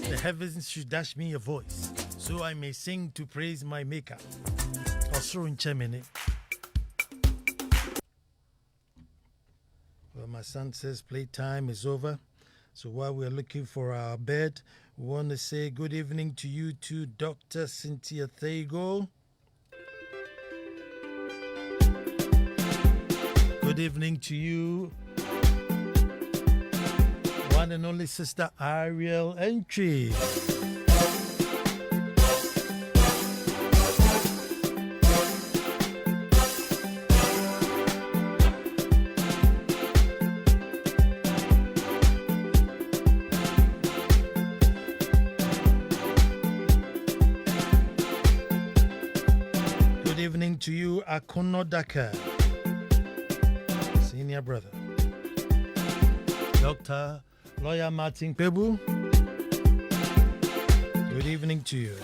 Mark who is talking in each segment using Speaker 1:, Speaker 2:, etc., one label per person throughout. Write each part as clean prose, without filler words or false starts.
Speaker 1: The heavens should dash me a voice, so I may sing to praise my Maker. Also in Chemini. Well, my son says playtime is over. So while we're looking for our bed, we want to say good evening to you too, Dr. Cynthia Thego. Good evening to you, one and only Sister Ariel Entry. Good evening to you, Akuno Daka. Senior brother. Dr. Lawyer Martin Pebu. Good evening to you.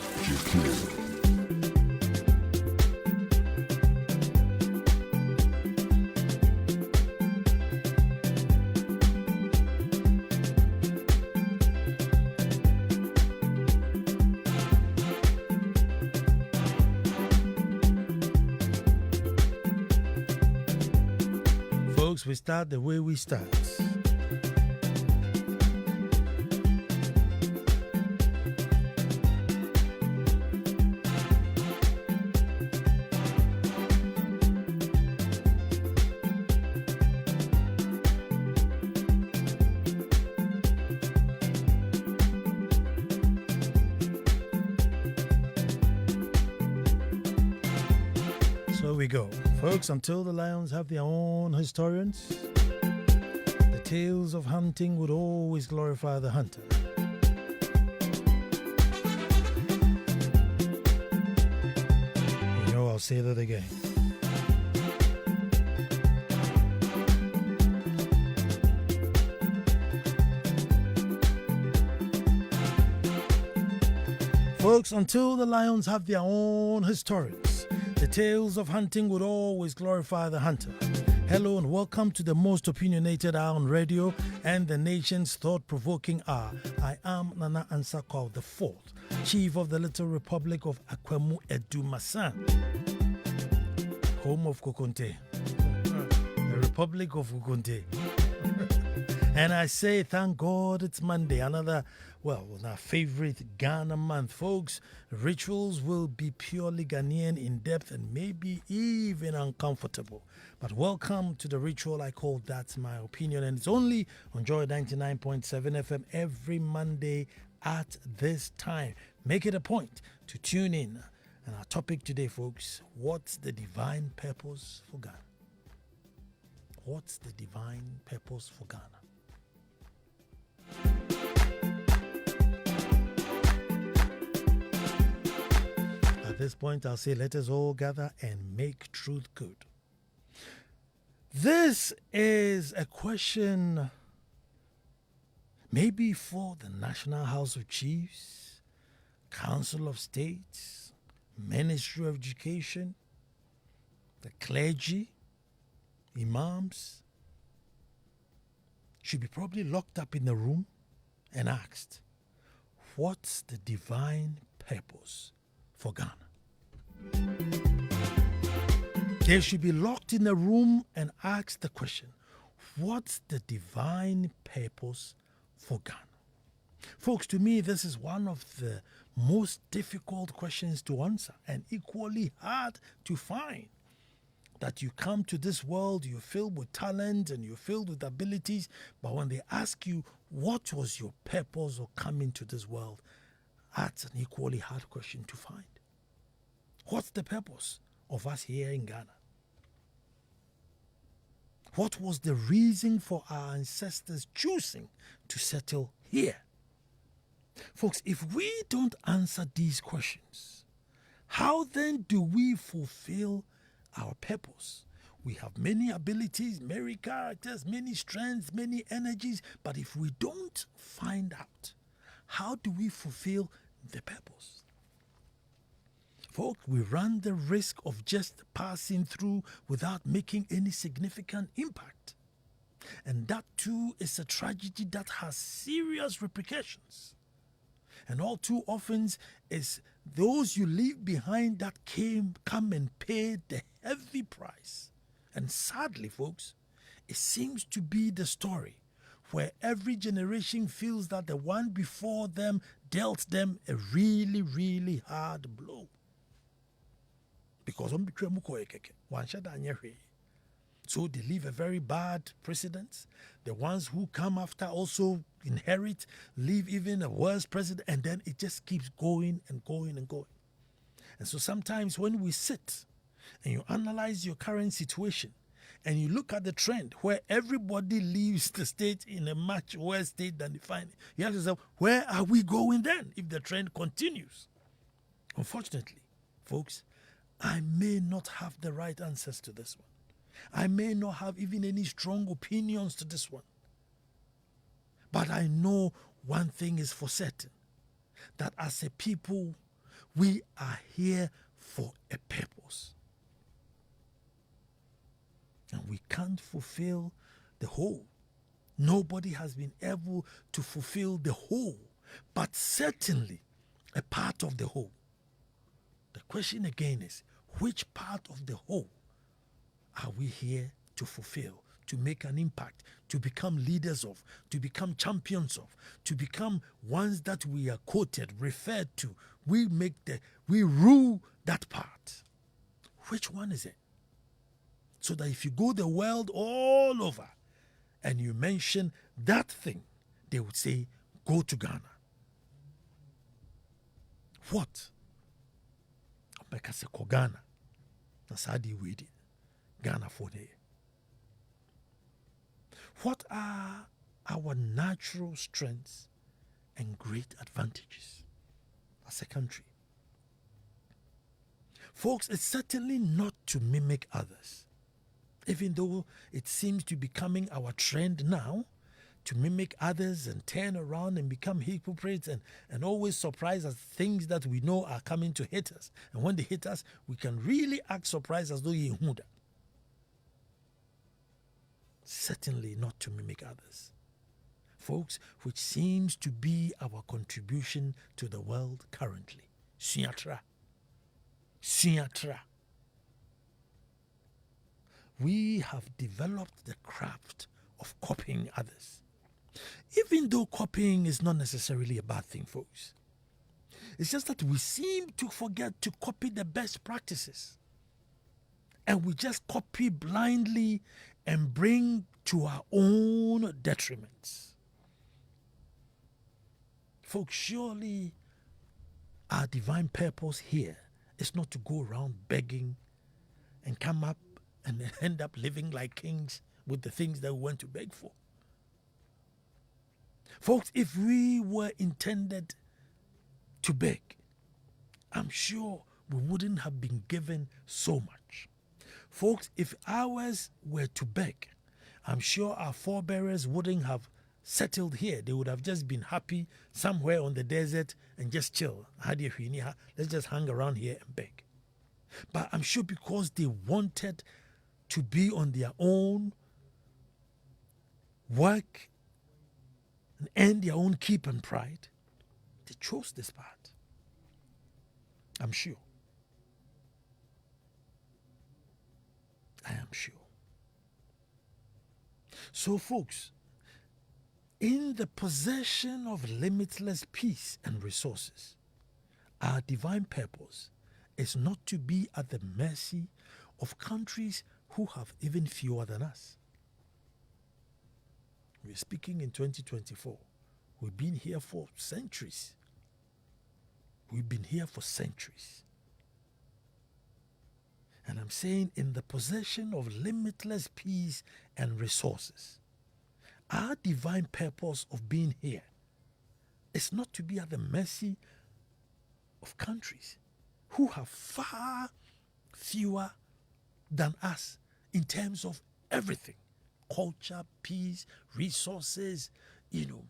Speaker 1: Folks, we start the way we start. So we go. Folks, until the lions have their own historians, the tales of hunting would always glorify the hunter. You know, I'll say that again. Folks, until the lions have their own historians, the tales of hunting would always glorify the hunter. Hello and welcome to the most opinionated hour on radio and the nation's thought-provoking hour. I am Nana Ansah Kwao, the fourth, Chief of the Little Republic of Akwemu Edumasan, home of Kokonte, the Republic of Kokonte. And I say, thank God it's Monday, another, well, our favorite Ghana month. Folks, rituals will be purely Ghanaian, in-depth, and maybe even uncomfortable. But welcome to the ritual I call That's My Opinion. And it's only on Joy 99.7 FM every Monday at this time. Make it a point to tune in. And our topic today, folks, what's the divine purpose for Ghana? What's the divine purpose for Ghana? At this point, I'll say, let us all gather and make truth good. This is a question maybe for the National House of Chiefs, Council of States, Ministry of Education, the clergy, imams, should be probably locked up in a room and asked, what's the divine purpose for Ghana? They should be locked in a room and asked the question, what's the divine purpose for Ghana? Folks, to me, this is one of the most difficult questions to answer and equally hard to find. That you come to this world, you're filled with talent and you're filled with abilities, but when they ask you, what was your purpose of coming to this world? That's an equally hard question to find. What's the purpose of us here in Ghana? What was the reason for our ancestors choosing to settle here? Folks, if we don't answer these questions, how then do we fulfill our purpose? We have many abilities, many characters, many strengths, many energies, but if we don't find out, how do we fulfill the purpose? Folks, we run the risk of just passing through without making any significant impact. And that too is a tragedy that has serious repercussions. And all too often is those you leave behind that come and pay the heavy price. And sadly, folks, it seems to be the story where every generation feels that the one before them dealt them a really, really hard blow. Because so they leave a very bad precedent. The ones who come after also inherit, leave even a worse precedent, and then it just keeps going and going and going. And so sometimes when we sit and you analyze your current situation and you look at the trend where everybody leaves the state in a much worse state than they find it, you have to say, where are we going then if the trend continues? Unfortunately, folks, I may not have the right answers to this one. I may not have even any strong opinions to this one. But I know one thing is for certain, that as a people, we are here for a purpose. And we can't fulfill the whole. Nobody has been able to fulfill the whole, but certainly a part of the whole. The question again is, which part of the whole are we here to fulfill, to make an impact, to become leaders of, to become champions of, to become ones that we are quoted, referred to? We rule that part. Which one is it? So that if you go the world all over and you mention that thing, they would say, go to Ghana. What? Because Ghana. That's how they waited. Ghana for there. What are our natural strengths and great advantages as a country? Folks, it's certainly not to mimic others. Even though it seems to be becoming our trend now to mimic others and turn around and become hypocrites and always surprise at things that we know are coming to hit us. And when they hit us, we can really act surprised as though you knew that. Certainly not to mimic others. Folks, which seems to be our contribution to the world currently. Siatra. We have developed the craft of copying others. Even though copying is not necessarily a bad thing, folks. It's just that we seem to forget to copy the best practices. And we just copy blindly and bring to our own detriments. Folks, surely our divine purpose here is not to go around begging and come up and end up living like kings with the things that we went to beg for. Folks, if we were intended to beg, I'm sure we wouldn't have been given so much. Folks, if ours were to beg, I'm sure our forebears wouldn't have settled here. They would have just been happy somewhere on the desert and just chill. Let's just hang around here and beg. But I'm sure because they wanted to be on their own, work, and earn their own keep and pride, they chose this path. I'm sure. I am sure. So, folks, in the possession of limitless peace and resources, our divine purpose is not to be at the mercy of countries who have even fewer than us. We're speaking in 2024. We've been here for centuries. We've been here for centuries. And I'm saying, in the possession of limitless peace and resources, our divine purpose of being here is not to be at the mercy of countries who have far fewer than us in terms of everything. Culture, peace, resources, name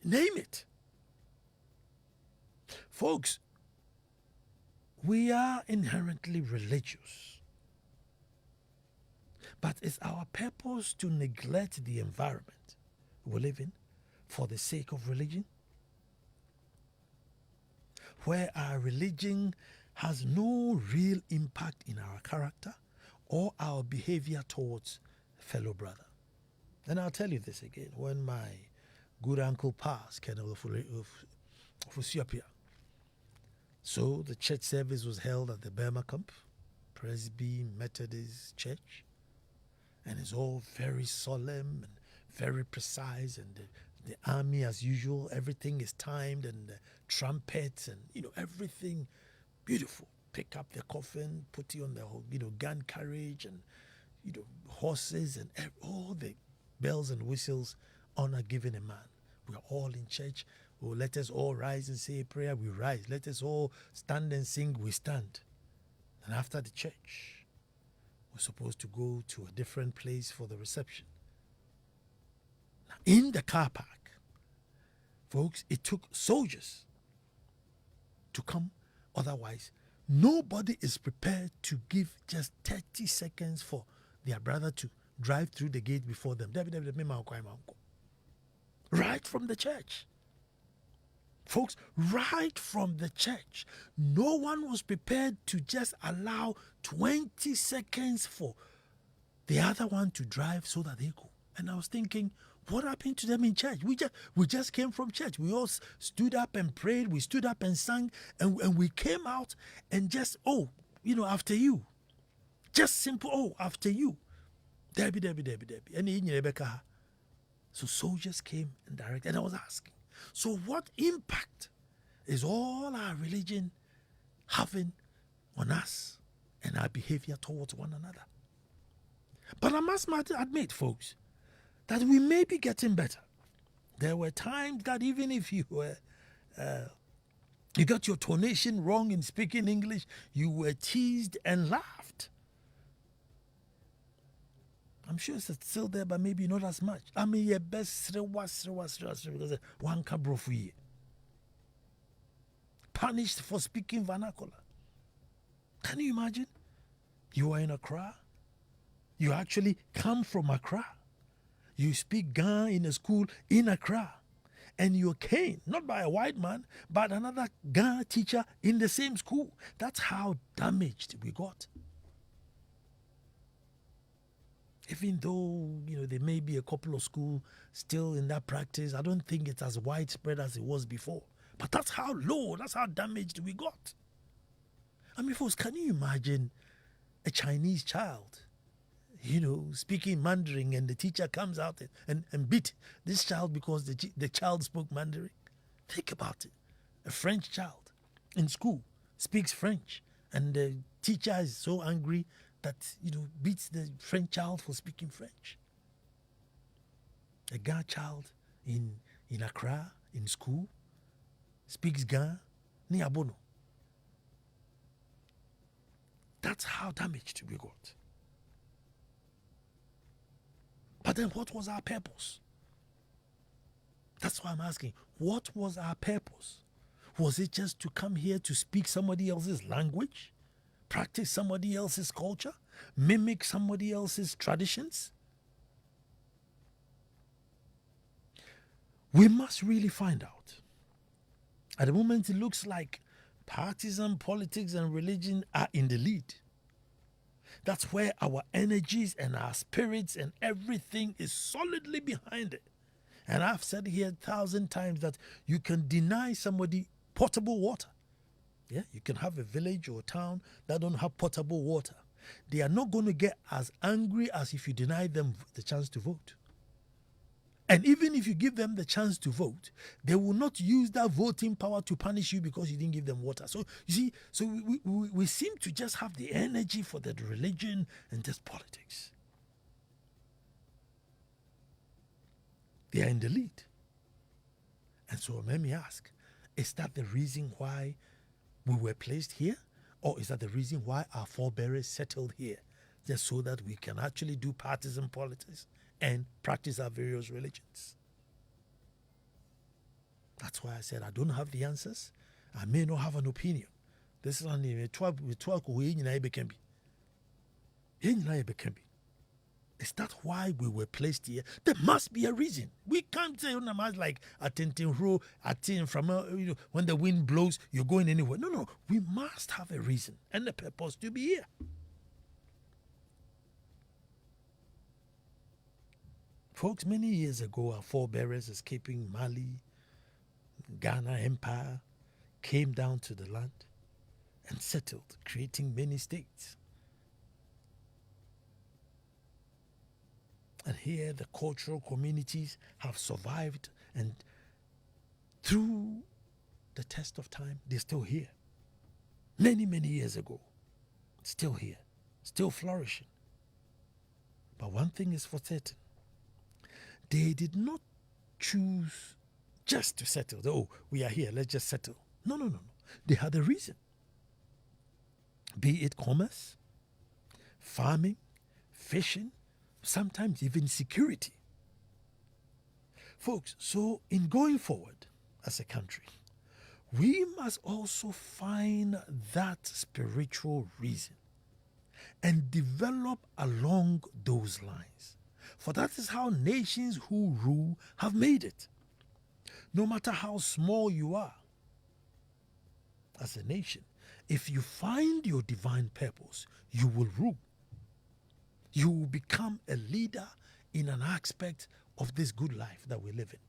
Speaker 1: it. Folks, we are inherently religious. But it's our purpose to neglect the environment we live in for the sake of religion? where our religion has no real impact in our character or our behavior towards a fellow brother. And I'll tell you this again. When my good uncle passed, Colonel of Ethiopia, so the church service was held at the Burma camp, Presby Methodist Church, and it's all very solemn and very precise, and the army, as usual, everything is timed, and trumpets and everything beautiful. Pick up the coffin, put it on the gun carriage, and horses, and all the bells and whistles, honor given a man. We are all in church. Oh, let us all rise and say a prayer. We rise. Let us all stand and sing. We stand. And after the church, we're supposed to go to a different place for the reception. Now, in the car park, folks, it took soldiers to come. Otherwise, nobody is prepared to give just 30 seconds for their brother to drive through the gate before them. Right from the church. Folks, right from the church, no one was prepared to just allow 20 seconds for the other one to drive so that they go. And I was thinking, what happened to them in church? We just came from church. We all stood up and prayed. We stood up and sang, and we came out and just, after you. Just simple, after you. Debbie. And so soldiers came and directed, and I was asking, so what impact is all our religion having on us and our behavior towards one another? But I must admit, folks, that we may be getting better. There were times that even if you were, you got your tonation wrong in speaking English, you were teased and laughed. I'm sure it's still there, but maybe not as much. I mean, your best because one cabrofu. Punished for speaking vernacular. Can you imagine? You are in Accra. You actually come from Accra. You speak Ga in a school in Accra. And you're caned, not by a white man, but another Ga teacher in the same school. That's how damaged we got. Even though, there may be a couple of schools still in that practice, I don't think it's as widespread as it was before. But that's how low, that's how damaged we got. I mean, folks, can you imagine a Chinese child, speaking Mandarin, and the teacher comes out and beat this child because the child spoke Mandarin? Think about it. A French child in school speaks French, and the teacher is so angry that beats the French child for speaking French. A Ga child in Accra in school speaks Ga ni abono. That's how damaged we got. But then what was our purpose? That's why I'm asking, what was our purpose? Was it just to come here to speak somebody else's language? Practice somebody else's culture? Mimic somebody else's traditions? We must really find out. At the moment, it looks like partisan politics and religion are in the lead. That's where our energies and our spirits and everything is solidly behind it. And I've said here 1,000 times that you can deny somebody potable water. Yeah, you can have a village or a town that don't have potable water. They are not going to get as angry as if you deny them the chance to vote. And even if you give them the chance to vote, they will not use that voting power to punish you because you didn't give them water. So you see, we seem to just have the energy for the religion and just politics. They are in the lead. And so let me ask, is that the reason why we were placed here? Or is that the reason why our forebears settled here? Just so that we can actually do partisan politics and practice our various religions. That's why I said I don't have the answers. I may not have an opinion. This is only a 12 can be. Is that why we were placed here? There must be a reason. We can't say like from when the wind blows, you're going anywhere. No, no. We must have a reason and a purpose to be here. Folks, many years ago, our forebears escaping Mali, Ghana Empire, came down to the land and settled, creating many states. And here the cultural communities have survived, and through the test of time, they're still here. Many, many years ago, still here, still flourishing. But one thing is for certain, they did not choose just to settle. Oh, we are here, let's just settle. No, no, no, no. They had a reason. Be it commerce, farming, fishing, sometimes even security. Folks, so in going forward as a country, we must also find that spiritual reason and develop along those lines. For that is how nations who rule have made it. No matter how small you are as a nation, if you find your divine purpose, you will rule. You will become a leader in an aspect of this good life that we live in.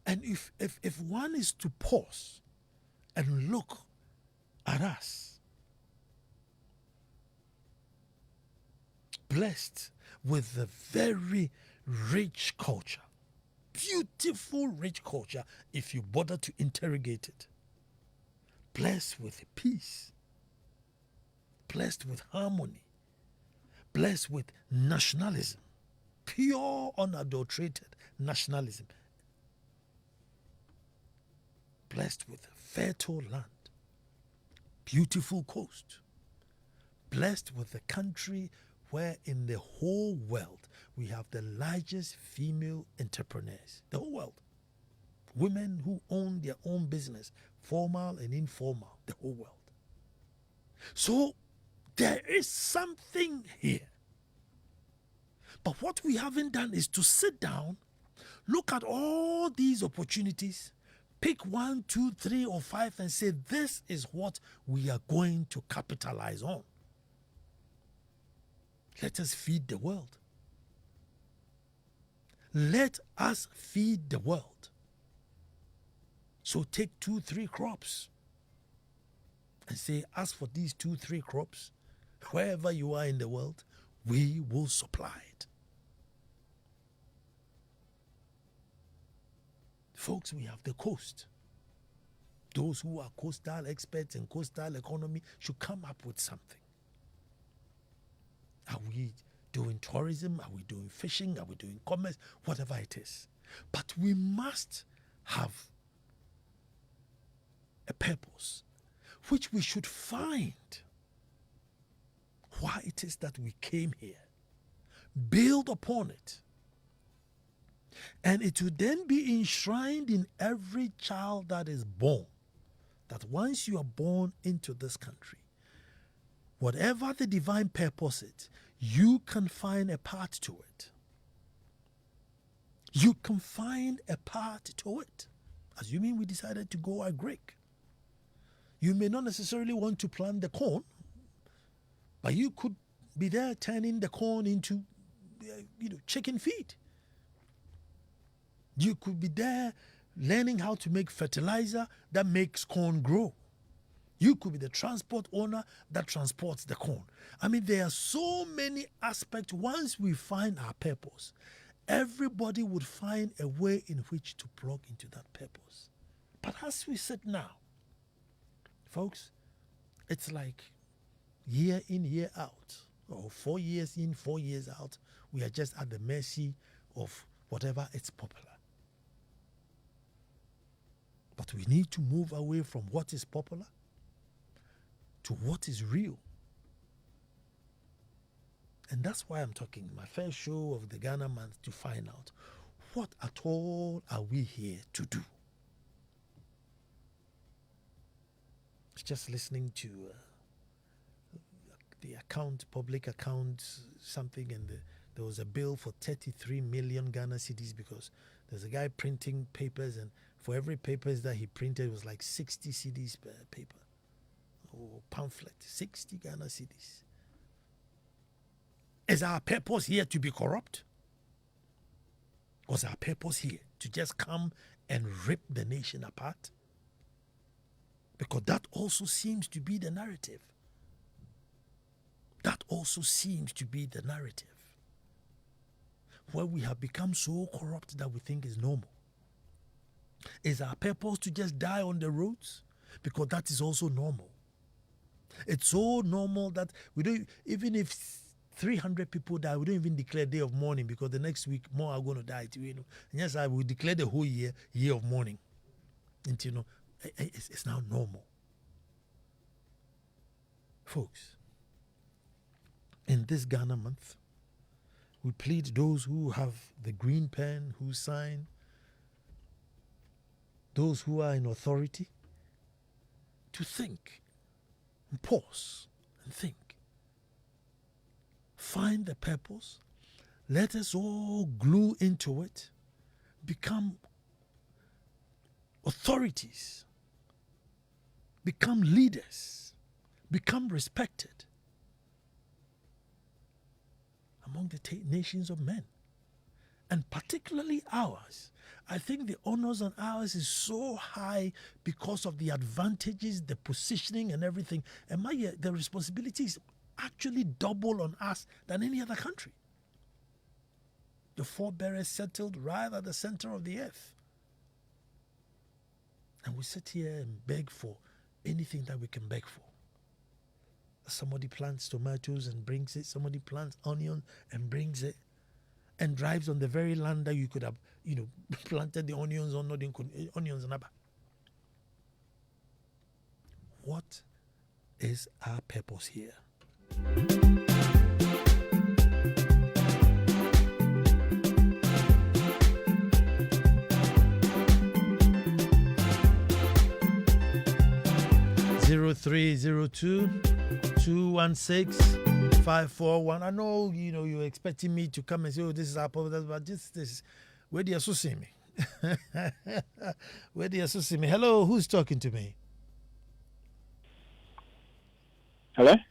Speaker 1: And if one is to pause and look at us, blessed with a very rich culture, beautiful rich culture, if you bother to interrogate it, blessed with peace, blessed with harmony, blessed with nationalism, pure, unadulterated nationalism, blessed with fertile land, beautiful coast, blessed with a country where in the whole world we have the largest female entrepreneurs, the whole world. Women who own their own business, formal and informal, the whole world. So there is something here. But what we haven't done is to sit down, look at all these opportunities, pick 1, 2, 3, or 5 and say, this is what we are going to capitalize on. Let us feed the world. Let us feed the world. So take 2, 3 crops and say, as for these 2, 3 crops, wherever you are in the world, we will supply it. Folks, we have the coast. Those who are coastal experts in coastal economy should come up with something. Are we doing tourism? Are we doing fishing? Are we doing commerce? Whatever it is. But we must have a purpose which we should find why it is that we came here. Build upon it. And it will then be enshrined in every child that is born. That once you are born into this country, whatever the divine purpose is, you can find a part to it. You can find a part to it. Assuming we decided to go agric. You may not necessarily want to plant the corn, but you could be there turning the corn into chicken feed. You could be there learning how to make fertilizer that makes corn grow. You could be the transport owner that transports the corn. I mean, there are so many aspects. Once we find our purpose, everybody would find a way in which to plug into that purpose. But as we sit now, folks, it's like year in, year out, or 4 years in, 4 years out. We are just at the mercy of whatever is popular. But we need to move away from what is popular to what is real. And that's why I'm talking my first show of the Ghana month to find out what at all are we here to do. Just listening to public account, something, and there was a bill for 33 million Ghana cedis because there's a guy printing papers, and for every papers that he printed, it was like 60 cedis per paper or pamphlet, 60 Ghana cedis. Is our purpose here to be corrupt? Was our purpose here to just come and rip the nation apart? Because that also seems to be the narrative. That also seems to be the narrative. Where we have become so corrupt that we think is normal. Is our purpose to just die on the roads? Because that is also normal. It's so normal that we don't, even if 300 people die, we don't even declare day of mourning because the next week more are going to die too, And yes, I will declare the whole year of mourning. And it's now normal. Folks, in this Ghana month, we plead those who have the green pen, who sign, those who are in authority, to think, and pause, and think. Find the purpose. Let us all glue into it. Become authorities. Become leaders. Become respected among the nations of men. And particularly ours. I think the honors on ours is so high because of the advantages, the positioning and everything. And the responsibility is actually double on us than any other country. The forebearers settled right at the center of the earth. And we sit here and beg for anything that we can beg for. Somebody plants tomatoes and brings it. Somebody plants onion and brings it. And drives on the very land that you could have, planted the onions on, not onions and abba. What is our purpose here? Zero 216-541. I know, you're expecting me to come and say, oh, this is our purpose, but this where do you see me? Where do you see me? Hello, who's talking to me?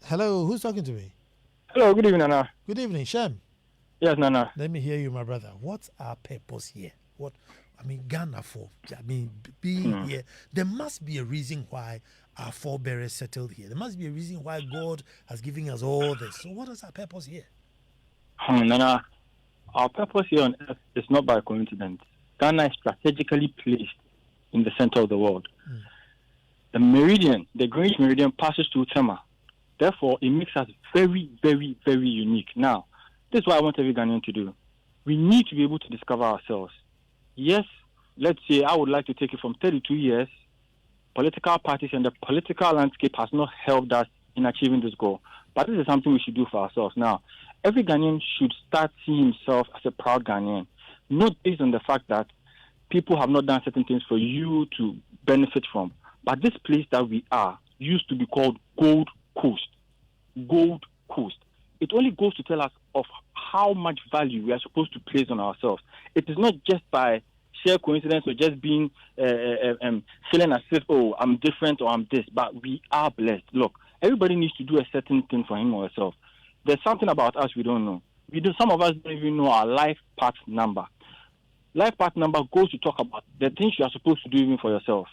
Speaker 1: Hello, who's talking to me?
Speaker 2: Hello, good evening, Nana.
Speaker 1: Good evening, Shem.
Speaker 2: Yes, Nana.
Speaker 1: Let me hear you, my brother. What's our purpose here? Ghana for? Being here. There must be a reason why our forebearers settled here. There must be a reason why God has given us all this. So what is our purpose here?
Speaker 2: Nana, our purpose here on earth is not by coincidence. Ghana is strategically placed in the center of the world. The meridian, the Greenwich meridian, passes through Tema. Therefore, it makes us very, very, very unique. Now, this is what I want every Ghanaian to do. We need to be able to discover ourselves. Yes, let's say I would like to take it from 32 years. Political parties and the political landscape has not helped us in achieving this goal. But this is something we should do for ourselves. Now, every Ghanaian should start seeing himself as a proud Ghanaian, not based on the fact that people have not done certain things for you to benefit from. But this place that we are used to be called Gold Coast. Gold Coast. It only goes to tell us of how much value we are supposed to place on ourselves. It is not just by sheer coincidence or just being feeling as if, oh, I'm different or I'm this, but we are blessed. Look, everybody needs to do a certain thing for him or herself. There's something about us we don't know. Some of us don't even know our life path number. Life path number goes to talk about the things you are supposed to do even for yourself.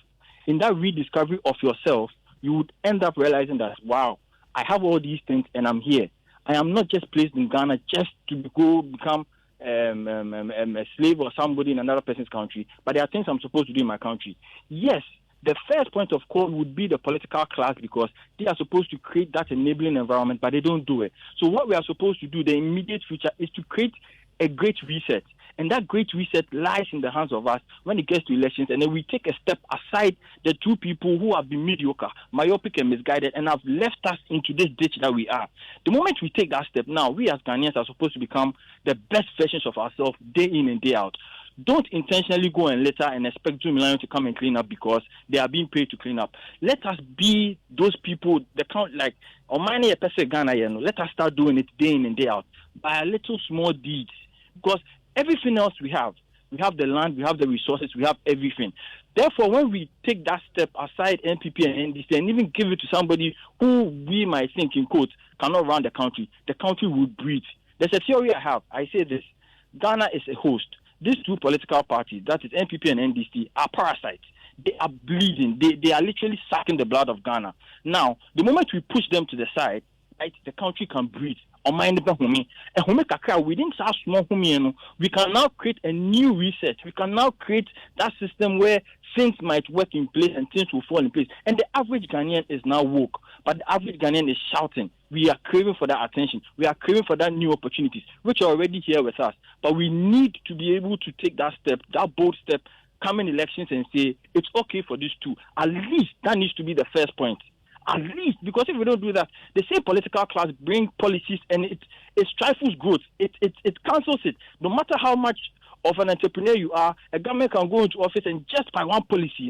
Speaker 2: In that rediscovery of yourself, you would end up realizing that, wow, I have all these things and I'm here. I am not just placed in Ghana just to go become a slave or somebody in another person's country, but there are things I'm supposed to do in my country. Yes, the first point of call would be the political class because they are supposed to create that enabling environment, but they don't do it. So what we are supposed to do, the immediate future, is to create a great reset. And that great reset lies in the hands of us when it gets to elections. And then we take a step aside the two people who have been mediocre, myopic and misguided, and have left us into this ditch that we are. The moment we take that step now, we as Ghanaians are supposed to become the best versions of ourselves day in and day out. Don't intentionally go and litter and expect 2 million to come and clean up because they are being paid to clean up. Let us be those people, the count like on many a person Ghana, let us start doing it day in and day out by a little small deeds. Because everything else we have the land, we have the resources, we have everything. Therefore, when we take that step aside NPP and NDC and even give it to somebody who we might think, in quotes, cannot run the country will breathe. There's a theory I have. I say this. Ghana is a host. These two political parties, that is NPP and NDC, are parasites. They are bleeding. They are literally sucking the blood of Ghana. Now, the moment we push them to the side, right, the country can breathe. We can now create a new reset. We can now create that system where things might work in place and things will fall in place. And the average Ghanaian is now woke, but the average Ghanaian is shouting. We are craving for that attention. We are craving for that new opportunities, which are already here with us. But we need to be able to take that step, that bold step, coming elections and say, it's okay for these two. At least that needs to be the first point. At least, because if we don't do that, the same political class bring policies and it stifles growth. It cancels it. No matter how much of an entrepreneur you are, a government can go into office and just by one policy,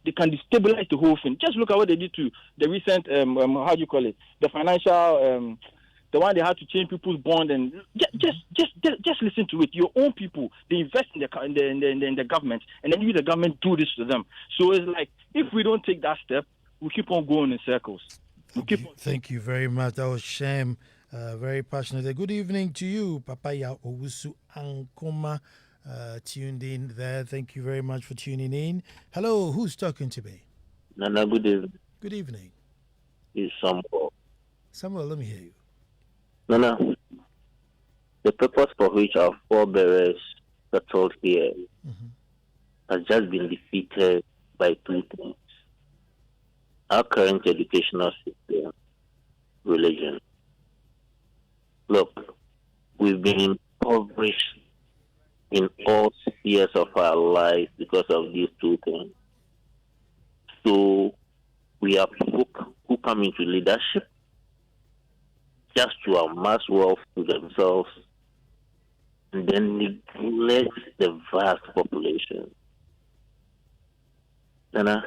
Speaker 2: they can destabilize the whole thing. Just look at what they did to the recent, how do you call it, the financial, the one they had to change people's bond, and just listen to it. Your own people, they invest in the government, and then you, the government, do this to them. So it's like, if we don't take that step, we keep on going in circles.
Speaker 1: Thank you very much. That was Shem, very passionate. Good evening to you, Papaya Owusu Ankoma, tuned in there. Thank you very much for tuning in. Hello, who's talking to me?
Speaker 3: Nana, good evening.
Speaker 1: Good evening.
Speaker 3: It's Samuel.
Speaker 1: Samuel, let me hear you.
Speaker 3: Nana, the purpose for which our forebears settled here has just been defeated by two things. Our current educational system, religion. Look, we've been impoverished in all spheres of our life because of these two things. So we have folk who come into leadership just to amass wealth to themselves and then neglect the vast population. Nana,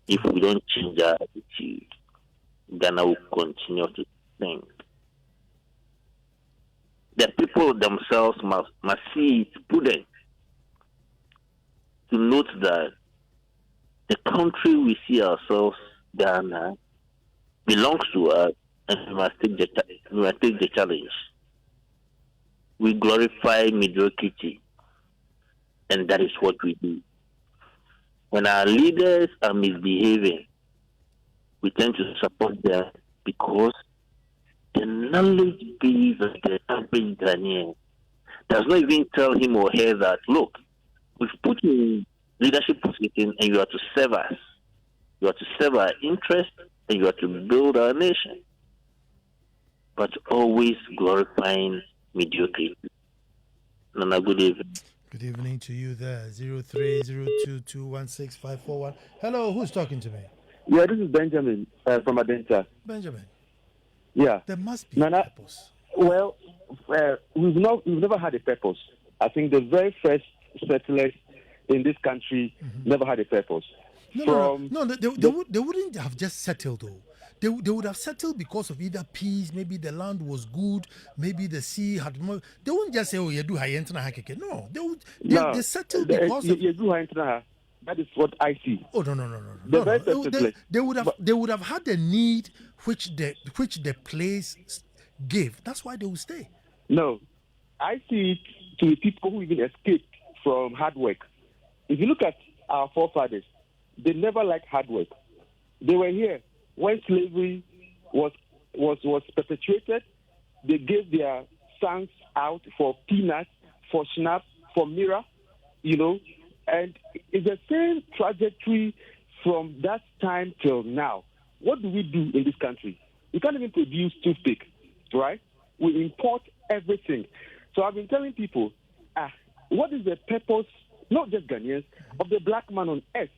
Speaker 3: if we don't change our attitude, Ghana will continue to sink. The people themselves must see it prudent to note that the country we see ourselves, Ghana, belongs to us, and we must take the challenge. We glorify mediocrity, and that is what we do. When our leaders are misbehaving, we tend to support them because the knowledge base of the average Ghanaian does not even tell him or her that, look, we've put you in leadership position and you are to serve us. You are to serve our interests and you are to build our nation. But always glorifying mediocrity. Nana, good evening.
Speaker 1: Good evening to you there. 0302216541. Hello, who's talking to me?
Speaker 4: Yeah, this is Benjamin from Adenta.
Speaker 1: Benjamin.
Speaker 4: Yeah.
Speaker 1: There must be a purpose.
Speaker 4: Well, we've never had a purpose. I think the very first settlers in this country never had a purpose.
Speaker 1: No, they wouldn't have just settled though. They would have settled because of either peace, maybe the land was good, maybe the sea had more. They wouldn't just say, "Oh, you do hayentna hakeke." No, they settled because of.
Speaker 4: You do hayentna. That is what I see.
Speaker 1: Oh no. They would have had the need which the place gave. That's why they would stay.
Speaker 4: No, I see it to the people who even escaped from hard work. If you look at our forefathers, they never liked hard work. They were here when slavery was perpetuated. They gave their sons out for peanuts, for schnapps, for mirror, and it's the same trajectory from that time till now. What do we do in this country? We can't even produce toothpick, right? We import everything. So I've been telling people, what is the purpose, not just Ghanaians, of the black man on earth?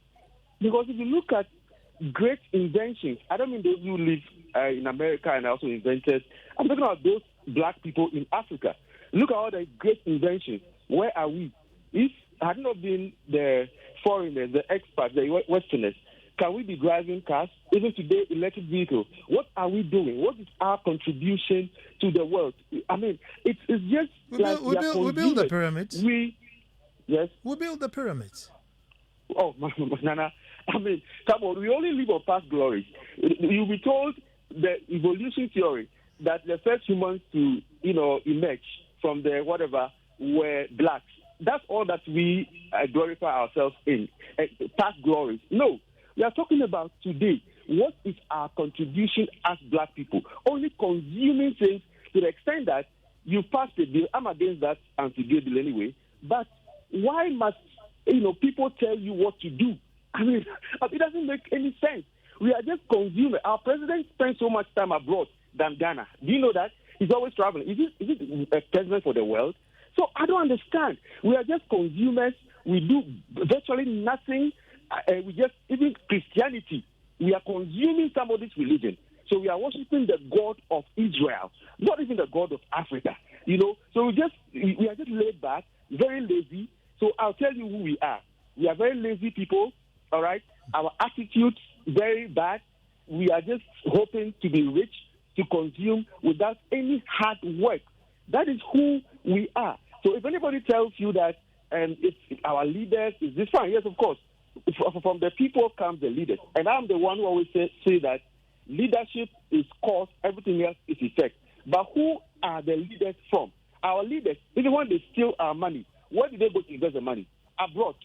Speaker 4: Because if you look at great inventions, I don't mean those who live in America and also inventors. I'm talking about those black people in Africa. Look at all the great inventions. Where are we? If had not been the foreigners, the expats, the Westerners, can we be driving cars? Even today, electric vehicles. What are we doing? What is our contribution to the world? I mean, it's just
Speaker 1: We
Speaker 4: we
Speaker 1: build the pyramids.
Speaker 4: Yes.
Speaker 1: We build the pyramids.
Speaker 4: Oh, Nana. I mean, come on. We only live on past glories. You'll be told the evolution theory that the first humans to, emerge from the whatever were blacks. That's all that we glorify ourselves in, past glories. No, we are talking about today. What is our contribution as black people? Only consuming things to the extent that you passed a bill. I'm against that anti-gay bill anyway. But why must people tell you what to do? I mean, it doesn't make any sense. We are just consumers. Our president spends so much time abroad than Ghana. Do you know that? He's always traveling. Is it a president for the world? So I don't understand. We are just consumers. We do virtually nothing. Even Christianity, we are consuming somebody's religion. So we are worshiping the God of Israel, not even the God of Africa. So we are just laid back, very lazy. So I'll tell you who we are. We are very lazy people, all right? Our attitudes, very bad. We are just hoping to be rich, to consume without any hard work. That is who we are. So if anybody tells you that it's our leaders, is this fine? Yes, of course. From the people comes the leaders. And I'm the one who always say that leadership is cause, everything else is effect. But who are the leaders from? Our leaders, even when they steal our money, where do they go to invest the money? Abroad.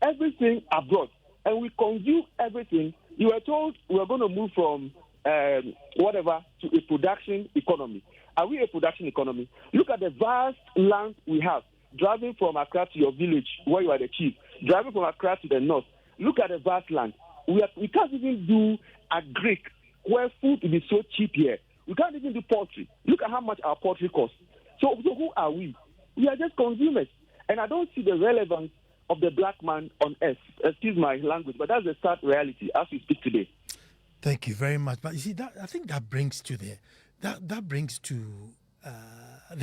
Speaker 4: Everything abroad. And we consume everything. You were told we are going to move from to a production economy. Are we a production economy? Look at the vast land we have. Driving from Accra to your village, where you are the chief. Driving from Accra to the north. Look at the vast land. We can't even do agric, where food will be so cheap here. We can't even do poultry. Look at how much our poultry costs. So who are we? We are just consumers. And I don't see the relevance of the black man on earth. Excuse my language, but that's the sad reality as we speak today.
Speaker 1: Thank you very much. But you see, I think that brings to the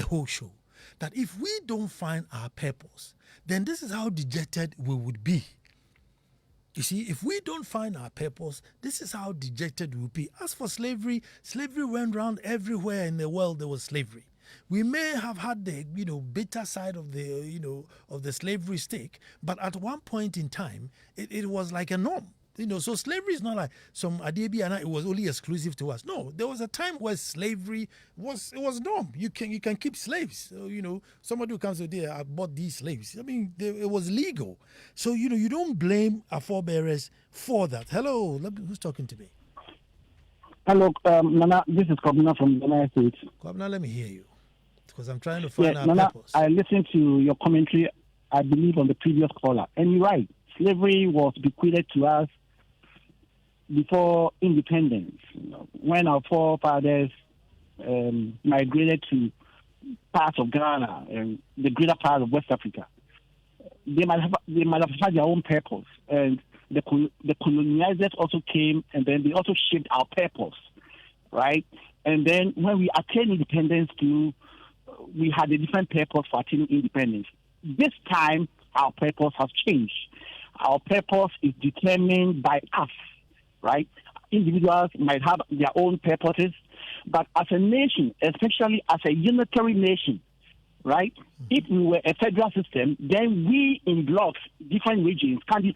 Speaker 1: whole show. That if we don't find our purpose, then this is how dejected we would be. You see, if we don't find our purpose, this is how dejected we would be. As for slavery, slavery went around everywhere in the world. There was slavery. We may have had the bitter side of the slavery stick, but at one point in time, it was like a norm. So slavery is not like some Adebi and it was only exclusive to us. No, there was a time where slavery was norm. You can keep slaves. So, somebody who comes today, I bought these slaves. I mean, it was legal. So you don't blame our forebearers for that. Hello, who's talking to me?
Speaker 5: Hello, Nana. This is Kwabena from the United States.
Speaker 1: Kwabena, let me hear you because I'm trying to find our
Speaker 5: Nana,
Speaker 1: purpose.
Speaker 5: I listened to your commentary, I believe, on the previous caller, and you're right. Slavery was bequeathed to us before independence, when our forefathers migrated to parts of Ghana and the greater part of West Africa. They might have had their own purpose, and the colonizers also came, and then they also shaped our purpose, right? And then when we attained independence too, we had a different purpose for attaining independence. This time, our purpose has changed. Our purpose is determined by us. Right? Individuals might have their own purposes, but as a nation, especially as a unitary nation, right? If we were a federal system, then we in blocks, different regions, can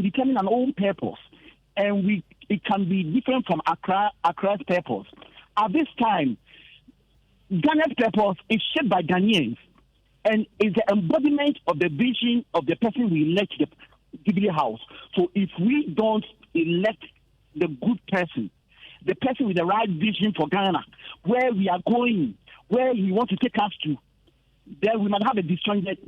Speaker 5: determine an own purpose, and it can be different from Accra's purpose. At this time, Ghana's purpose is shaped by Ghanaians, and is the embodiment of the vision of the person we elect to the Jubilee House. So if we don't elect the good person, the person with the right vision for Ghana, where we are going, where we want to take us to, then we might have a disjointed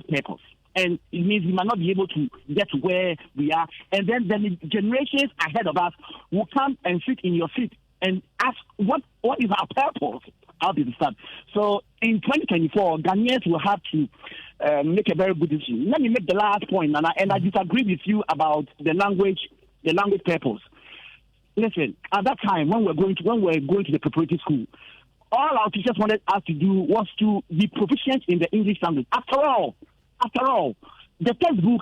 Speaker 5: purpose. And it means we might not be able to get to where we are. And then the generations ahead of us will come and sit in your seat and ask, what is our purpose? How did it start? So in 2024, Ghanaians will have to make a very good decision. Let me make the last point, Nana, and I disagree with you about the language purpose. Listen, at that time when we're going to the preparatory school, all our teachers wanted us to do was to be proficient in the English language. After all, After all, the textbook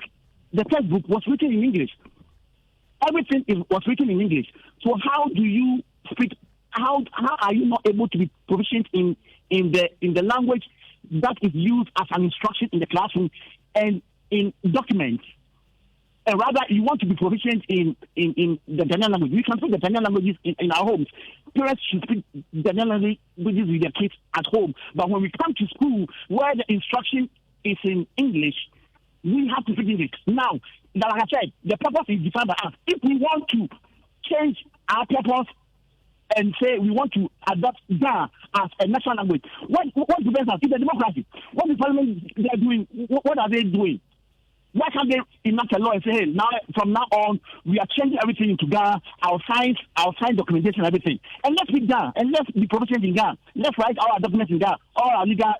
Speaker 5: was written in English. Everything was written in English. So how do you speak? How are you not able to be proficient in the language that is used as an instruction in the classroom and in documents? And rather, you want to be proficient in the Ghanaian language. We can speak the Ghanaian languages in our homes. Parents should speak the Ghanaian languages with their kids at home. But when we come to school, where the instruction is in English, we have to speak English. Now, like I said, the purpose is defined by us. If we want to change our purpose and say we want to adopt Ghana as a national language, what prevents us? It's a democracy. What is Parliament they are doing? What are they doing? Why can't they enact a law and say, hey, now from now on we are changing everything into Ghana, our science documentation, everything, and let's be Ghana and let's be proficient in Ghana. Let's write our documents in Ghana. All our legal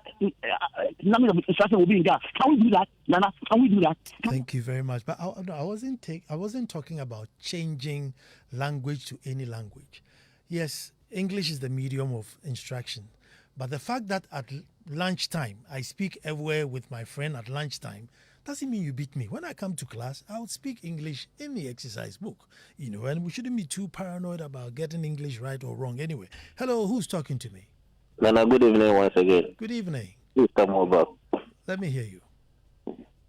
Speaker 5: language of instruction will be in Ghana. Can we do that, Nana? Can we do that?
Speaker 1: Thank you very much. But I wasn't talking about changing language to any language. Yes, English is the medium of instruction, but the fact that at lunchtime I speak everywhere with my friend at lunchtime doesn't mean you beat me. When I come to class, I would speak English in the exercise book, and we shouldn't be too paranoid about getting English right or wrong. Anyway, hello, who's talking to me?
Speaker 3: Nana, good evening once again.
Speaker 1: Good evening.
Speaker 3: Please come over.
Speaker 1: Let me hear you.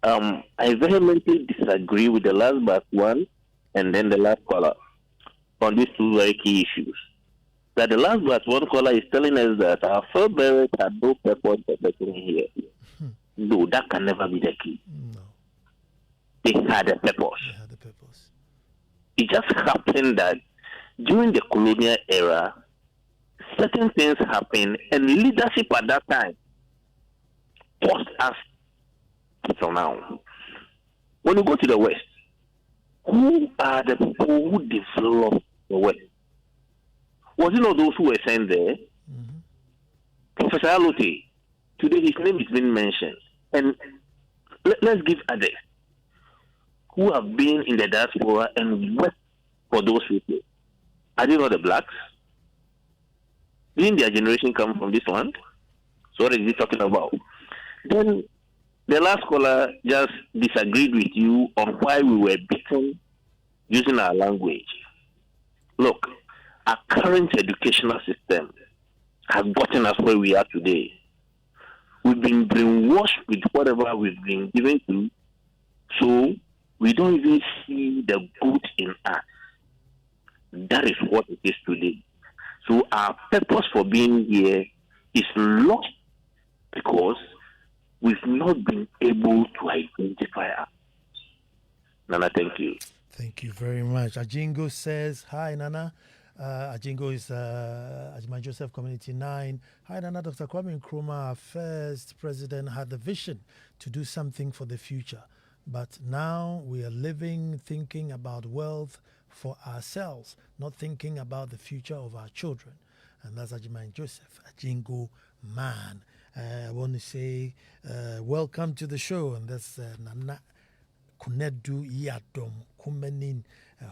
Speaker 3: I vehemently disagree with the last but one and then the last caller on these two very key issues. That the last but one caller is telling us that our forebearers had no purpose for getting here. No, that can never be the key.
Speaker 1: No.
Speaker 3: They had a purpose.
Speaker 1: They had a purpose.
Speaker 3: It just happened that during the colonial era, certain things happened, and leadership at that time forced us till now. When you go to the West, who are the people who developed the West? Was it not those who were sent there?
Speaker 1: Mm-hmm.
Speaker 3: Professor Alote, today his name is being mentioned. And let's give others who have been in the diaspora and worked for those people. Are they not the blacks? Didn't their generation come from this land? So what is he talking about? Then the last caller just disagreed with you on why we were beaten using our language. Look, our current educational system has gotten us where we are today. We've been brainwashed with whatever we've been given to, so we don't even see the good in us. That is what it is today. So our purpose for being here is lost because we've not been able to identify us. Nana, thank you.
Speaker 1: Thank you very much. Ajingo says, hi, Nana. Ajingo is Ajman Joseph Community 9. Hi, Nana. Dr. Kwame Nkrumah, our first president, had the vision to do something for the future. But now we are living, thinking about wealth for ourselves, not thinking about the future of our children. And that's Ajman Joseph, Ajingo man. I want to say welcome to the show. And that's Nana Kunedu Yadom Kumenin,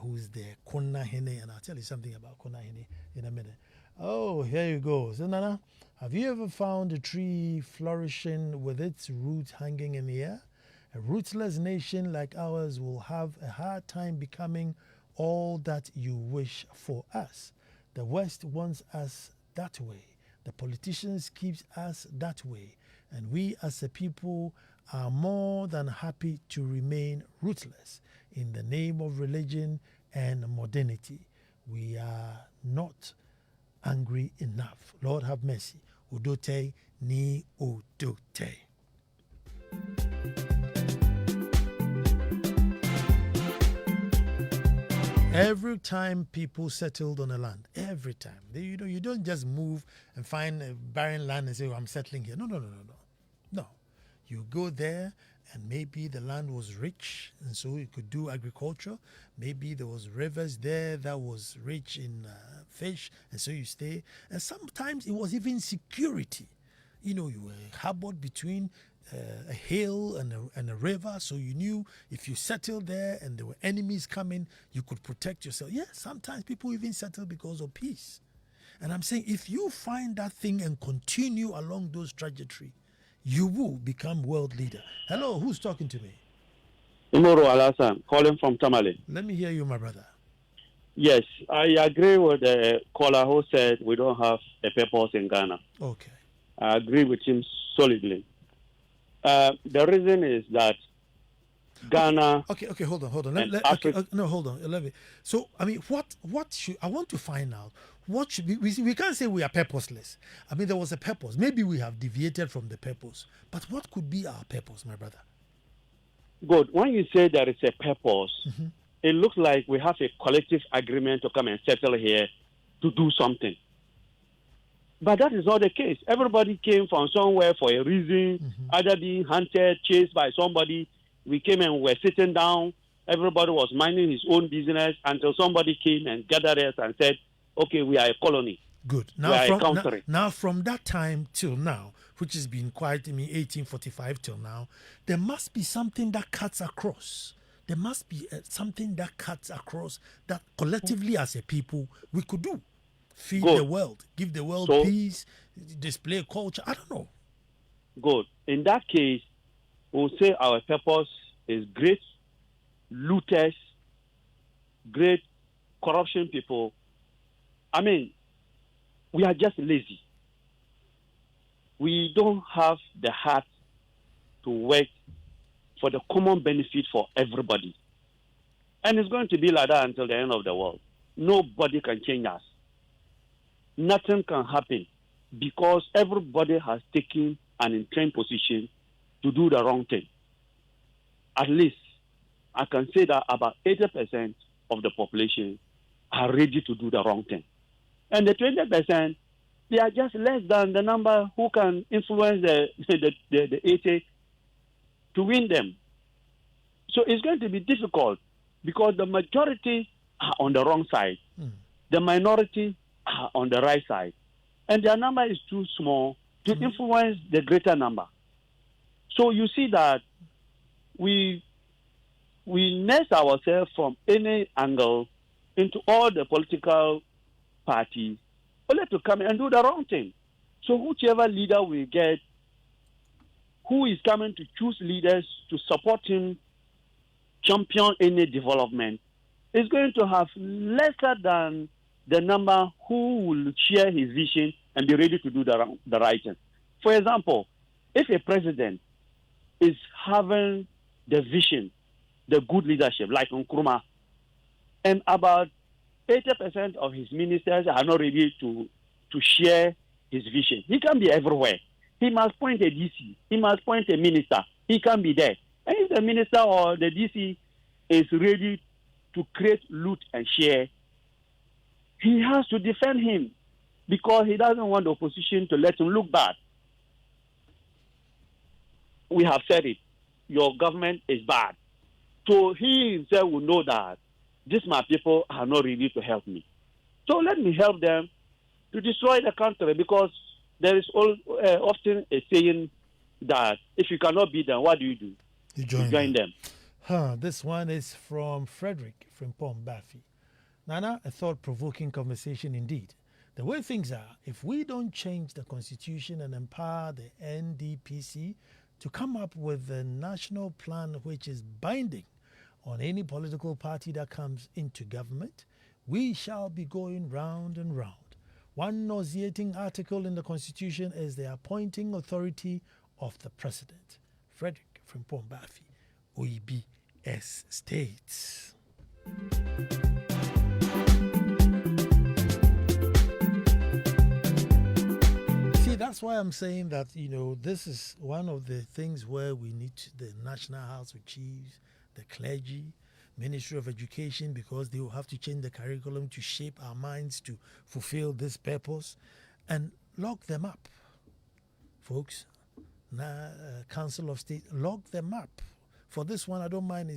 Speaker 1: who's there, Kona Hene. And I'll tell you something about Kona Hene in a minute. Oh, here you go. So, Nana, have you ever found a tree flourishing with its roots hanging in the air? A rootless nation like ours will have a hard time becoming all that you wish for us. The West wants us that way. The politicians keep us that way. And we as a people are more than happy to remain rootless in the name of religion and modernity. We are not angry enough. Lord have mercy. Udote ni udote. Every time people settled on a land, every time, you don't just move and find a barren land and say, oh, I'm settling here. No. No. You go there and maybe the land was rich and so you could do agriculture. Maybe there was rivers there that was rich in fish and so you stay. And sometimes it was even security. You were harbored between a hill and a river, so you knew if you settled there and there were enemies coming, you could protect yourself. Yes, sometimes people even settle because of peace. And I'm saying if you find that thing and continue along those trajectory, you will become world leader. Hello, who's talking to me?
Speaker 6: Imoro Alasan, calling from Tamale.
Speaker 1: Let me hear you, my brother.
Speaker 6: Yes, I agree with the caller who said we don't have a purpose in Ghana.
Speaker 1: Okay.
Speaker 6: I agree with him solidly. The reason is that Ghana.
Speaker 1: Okay, hold on. Hold on. Let me. So, I mean, what should I want to find out? What should we can't say we are purposeless. I mean, there was a purpose. Maybe we have deviated from the purpose. But what could be our purpose, my brother?
Speaker 6: Good. When you say there is a purpose, it looks like we have a collective agreement to come and settle here to do something. But that is not the case. Everybody came from somewhere for a reason, either being hunted, chased by somebody. We came and were sitting down. Everybody was minding his own business until somebody came and gathered us and said, okay, we are a colony.
Speaker 1: Good.
Speaker 6: We are a country.
Speaker 1: Now, from that time till now, which has been quite, 1845 till now, there must be something that cuts across. There must be something that cuts across that collectively as a people we could do. Feed the world, give the world peace, display culture. I don't know.
Speaker 6: Good. In that case, we'll say our purpose is great looters, great corruption people. I mean, we are just lazy. We don't have the heart to work for the common benefit for everybody. And it's going to be like that until the end of the world. Nobody can change us. Nothing can happen because everybody has taken an entrenched position to do the wrong thing. At least, I can say that about 80% of the population are ready to do the wrong thing. And the 20%, they are just less than the number who can influence the 80 to win them. So it's going to be difficult because the majority are on the wrong side. The minority are on the right side. And their number is too small to influence the greater number. So you see that we nest ourselves from any angle into all the political parties only to come and do the wrong thing. So whichever leader we get, who is coming to choose leaders to support him, champion any development, is going to have lesser than the number who will share his vision and be ready to do the right thing. For example, if a president is having the vision, the good leadership, like Nkrumah, and about 80% of his ministers are not ready to share his vision. He can be everywhere. He must point a DC. He must point a minister. He can be there. And if the minister or the DC is ready to create loot and share, he has to defend him because he doesn't want the opposition to let him look bad. We have said it. Your government is bad. So he himself will know that these my people are not ready to help me. So let me help them to destroy the country because there is often a saying that if you cannot beat them, what do? You join them.
Speaker 1: This one is from Frederick from Pombafi. Nana, a thought-provoking conversation indeed. The way things are, if we don't change the constitution and empower the NDPC to come up with a national plan which is binding on any political party that comes into government, we shall be going round and round. One nauseating article in the constitution is the appointing authority of the president. Frederick from Pombafi, OEBS states. That's why I'm saying that, this is one of the things where we need the National House of Chiefs, the clergy, Ministry of Education, because they will have to change the curriculum to shape our minds to fulfill this purpose and lock them up. Folks, Council of State, lock them up. For this one, I don't mind.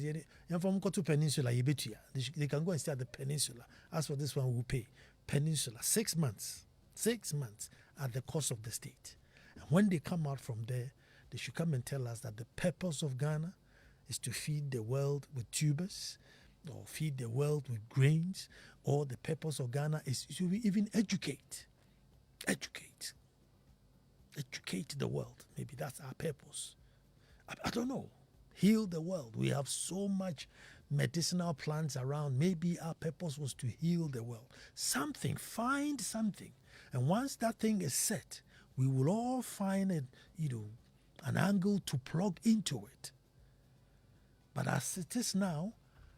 Speaker 1: From Kotu Peninsula, they can go and stay at the peninsula. As for this one, we'll pay. Peninsula, 6 months. 6 months at the cost of the state. And when they come out from there, they should come and tell us that the purpose of Ghana is to feed the world with tubers or feed the world with grains, or the purpose of Ghana is to even educate. Educate. educate the world. Maybe that's our purpose. I don't know. Heal the world. We have so much medicinal plants around. Maybe our purpose was to heal the world. Something, find something. And once that thing is set, we will all find an angle to plug into it. But as it is now,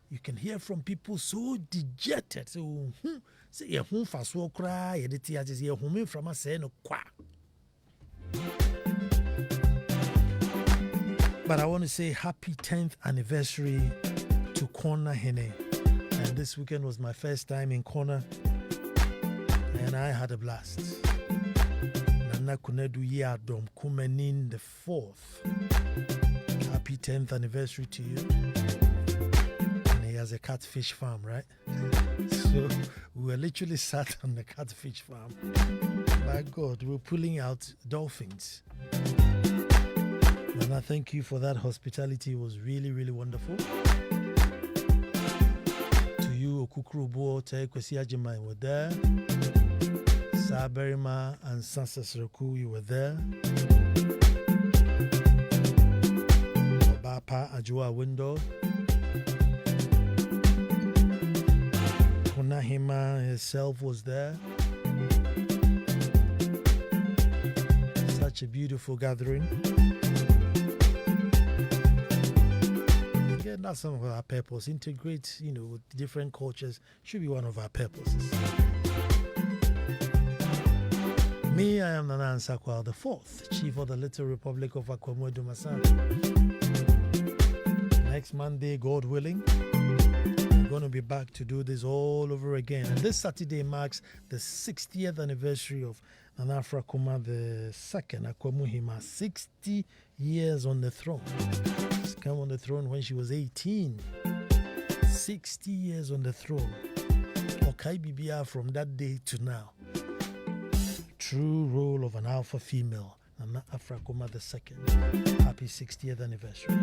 Speaker 1: you can hear from people so dejected. So, say you cry, you from us saying kwa. But I want to say happy 10th anniversary to Corner Hene. And this weekend was my first time in Corner, and I had a blast. Nana Kunedu Yadom Kumenin the 4th. Happy 10th anniversary to you. And he has a catfish farm, right? So we were literally sat on the catfish farm. My God, we're pulling out dolphins. And I thank you for that hospitality. It was really, really wonderful. To you, Okukrubo, Kwesi Ajima, you were there. Saberima and Sansa Sroku, you were there. Obapa Ajua Window. Konahima herself was there. Such a beautiful gathering. Again, that's some of our purpose. Integrate, with different cultures should be one of our purposes. Me, I am Ansah Kwao, the 4th Chief of the Little Republic of Akwamu Dumasan. Next Monday, God willing, we're going to be back to do this all over again. And this Saturday marks the 60th anniversary of Nana Afra-Kuma II, Akwamu Hima, 60 years on the throne. She's come on the throne when she was 18. 60 years on the throne. Okai Bibia from that day to now. True role of an alpha female, Nana Afra-Kuma II. Happy 60th anniversary.